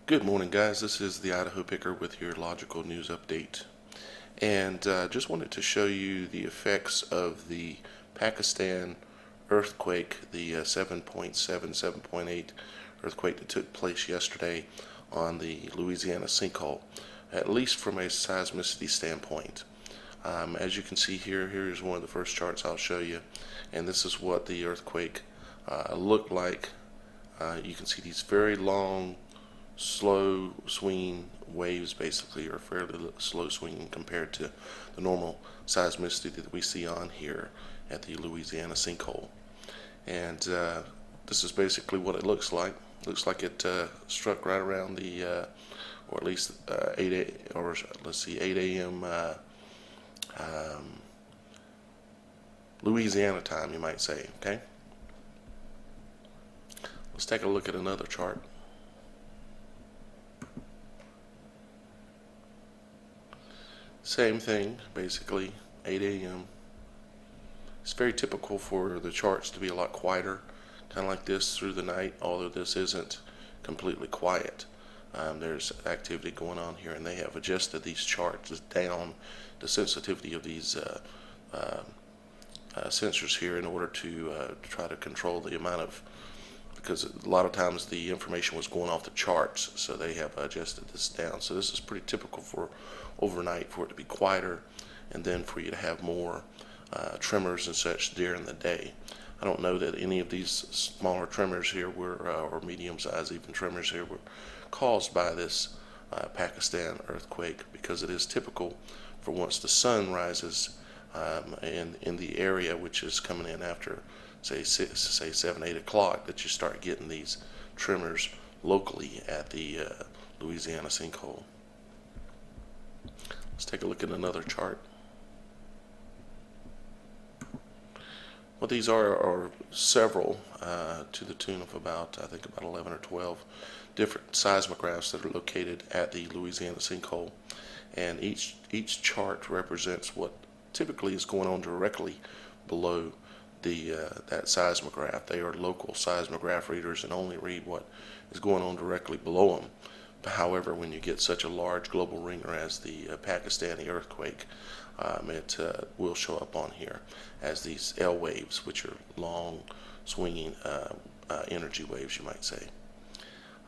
Good morning, guys. This is the Idaho Picker with your logical news update. And just wanted to show you the effects of the Pakistan earthquake, the 7.7, 7.8 earthquake that took place yesterday on the Louisiana sinkhole, at least from a seismicity standpoint. As you can see here, here's one of the first charts I'll show you, and this is what the earthquake looked like. You can see these very long, slow swinging waves, basically, are fairly slow swinging compared to the normal seismicity that we see on here at the Louisiana sinkhole. And this is basically what it looks like. Looks like it struck right around the, or at least 8 a.m. Louisiana time, you might say. Okay. Let's take a look at another chart. Same thing, basically, 8 a.m. It's very typical for the charts to be a lot quieter, kind of like this through the night, although this isn't completely quiet. There's activity going on here, and they have adjusted these charts down, the sensitivity of these sensors here, in order to try to control the amount of, because a lot of times the information was going off the charts, so they have adjusted this down. So this is pretty typical for overnight, for it to be quieter, and then for you to have more tremors and such during the day. I don't know that any of these smaller tremors here were, or medium-sized even tremors here, were caused by this Pakistan earthquake, because it is typical for once the sun rises in the area, which is coming in after say 7, 8 o'clock, that you start getting these tremors locally at the Louisiana sinkhole. Let's take a look at another chart. What these are several, to the tune of about, I think, about 11 or 12 different seismographs that are located at the Louisiana sinkhole, and each chart represents what typically is going on directly below that seismograph. They are local seismograph readers and only read what is going on directly below them. However, when you get such a large global ringer as the Pakistani earthquake, it will show up on here as these L waves, which are long swinging energy waves, you might say.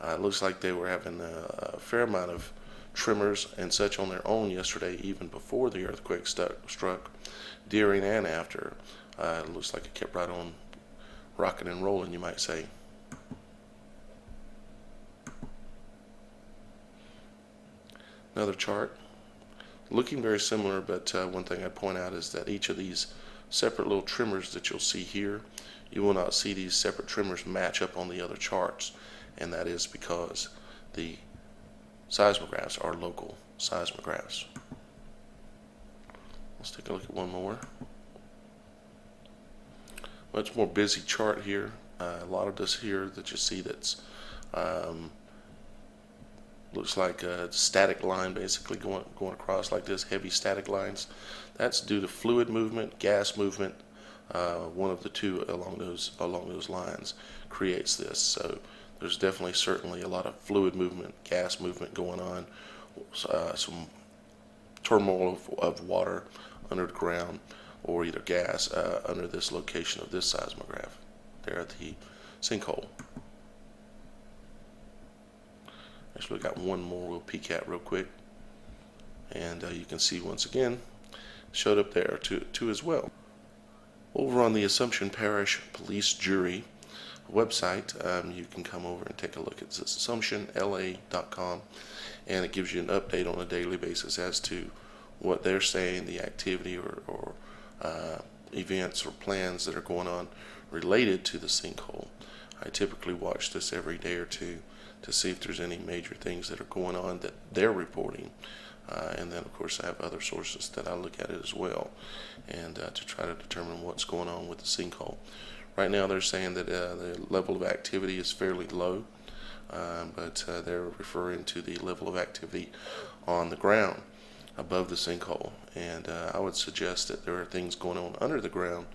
It looks like they were having a fair amount of tremors and such on their own yesterday, even before the earthquake struck, during and after. It looks like it kept right on rocking and rolling, you might say. Another chart, looking very similar, but one thing I'd point out is that each of these separate little tremors that you'll see here, you will not see these separate tremors match up on the other charts, and that is because the seismographs are local seismographs. Let's take a look at one more. Much more busy chart here. A lot of this here that you see that's looks like a static line, basically going across like this, heavy static lines. That's due to fluid movement, gas movement. One of the two along those lines creates this. So there's definitely, certainly a lot of fluid movement, gas movement going on. Some turmoil of water under the ground, or either gas under this location of this seismograph there at the sinkhole. Actually, we got one more we'll peek at real quick, and you can see once again showed up there too as well. Over on the Assumption Parish Police Jury website, you can come over and take a look at AssumptionLA.com, and it gives you an update on a daily basis as to what they're saying, the activity or events or plans that are going on related to the sinkhole. I typically watch this every day or two to see if there's any major things that are going on that they're reporting, and then of course I have other sources that I look at it as well, and to try to determine what's going on with the sinkhole. Right now they're saying that the level of activity is fairly low. but they're referring to the level of activity on the ground above the sinkhole. And I would suggest that there are things going on under the ground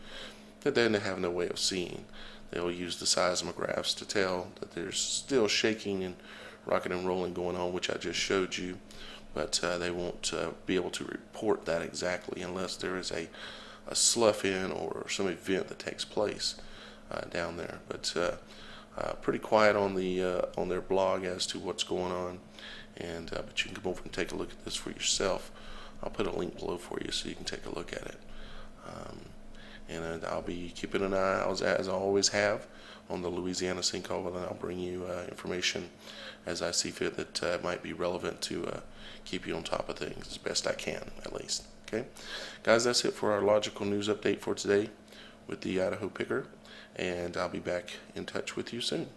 that they have no way of seeing. They'll use the seismographs to tell that there's still shaking and rocking and rolling going on, which I just showed you, but they won't be able to report that exactly unless there is a slough in or some event that takes place down there. But pretty quiet on their blog as to what's going on, and but you can come over and take a look at this for yourself. I'll put a link below for you so you can take a look at it. And I'll be keeping an eye, as I always have, on the Louisiana sinkhole, and I'll bring you information as I see fit that might be relevant to keep you on top of things as best I can, at least. Okay, guys, that's it for our logical news update for today with the Idaho Picker, and I'll be back in touch with you soon.